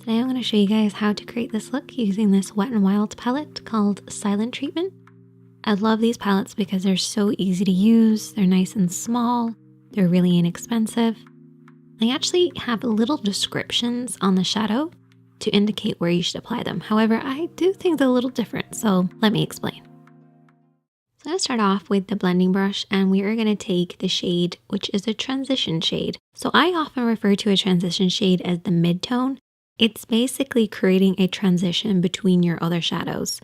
Today I'm going to show you guys how to create this look using this Wet n Wild palette called Silent Treatment. I love these palettes because they're so easy to use, they're nice and small, they're really inexpensive. They actually have little descriptions on the shadow to indicate where you should apply them. However, I do think they're a little different, so let me explain. So I'm going to start off with the blending brush, and we are going to take the shade, which is a transition shade. So I often refer to a transition shade as the mid-tone. It's basically creating a transition between your other shadows.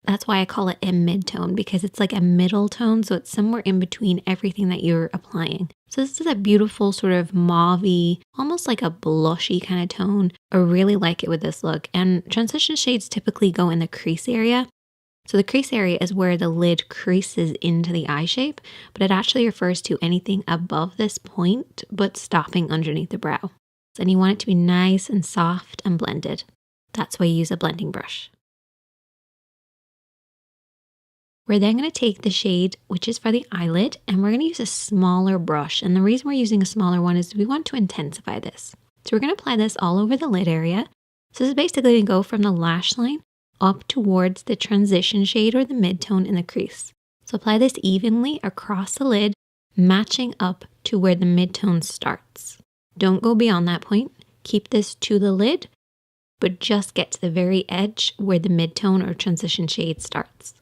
That's why I call it a mid-tone, because it's like a middle tone, so it's somewhere in between everything that you're applying. So this is a beautiful sort of mauve-y, almost like a blushy kind of tone. I really like it with this look. And transition shades typically go in the crease area. So the crease area is where the lid creases into the eye shape, but it actually refers to anything above this point, but stopping underneath the brow. And you want it to be nice and soft and blended. That's why you use a blending brush. We're then going to take the shade, which is for the eyelid, and we're going to use a smaller brush. And the reason we're using a smaller one is we want to intensify this. So we're going to apply this all over the lid area. So this is basically going to go from the lash line up towards the transition shade or the mid-tone in the crease. So apply this evenly across the lid, matching up to where the mid-tone starts. Don't go beyond that point. Keep this to the lid, but just get to the very edge where the mid-tone or transition shade starts.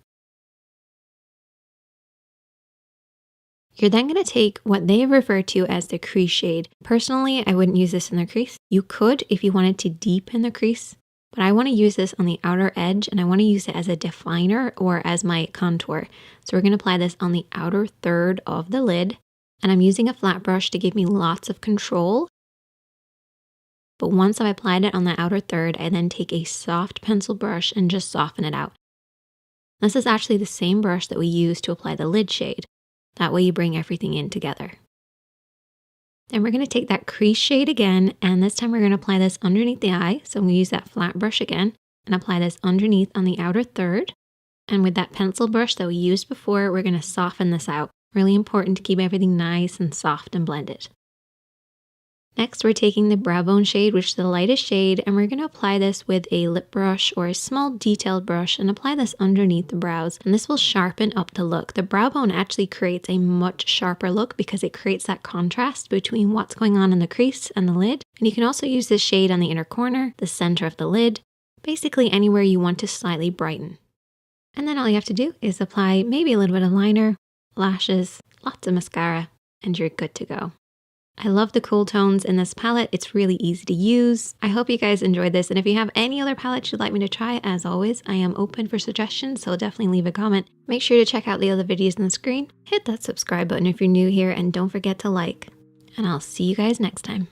You're then going to take what they refer to as the crease shade. Personally, I wouldn't use this in the crease. You could if you wanted to deepen the crease, but I want to use this on the outer edge, and I want to use it as a definer or as my contour. So we're going to apply this on the outer third of the lid. And I'm using a flat brush to give me lots of control. But once I've applied it on the outer third, I then take a soft pencil brush and just soften it out. This is actually the same brush that we use to apply the lid shade. That way you bring everything in together. Then we're going to take that crease shade again, and this time we're going to apply this underneath the eye. So I'm going to use that flat brush again and apply this underneath on the outer third. And with that pencil brush that we used before, we're going to soften this out. Really important to keep everything nice and soft and blended. Next, we're taking the brow bone shade, which is the lightest shade, and we're going to apply this with a lip brush or a small detailed brush and apply this underneath the brows. And this will sharpen up the look. The brow bone actually creates a much sharper look because it creates that contrast between what's going on in the crease and the lid. And you can also use this shade on the inner corner, the center of the lid, basically anywhere you want to slightly brighten. And then all you have to do is apply maybe a little bit of liner, lashes, lots of mascara, and you're good to go. I love the cool tones in this palette. It's really easy to use. I hope you guys enjoyed this, and if you have any other palettes you'd like me to try, as always, I am open for suggestions, so definitely leave a comment. Make sure to check out the other videos on the screen. Hit that subscribe button if you're new here, and don't forget to like. And I'll see you guys next time.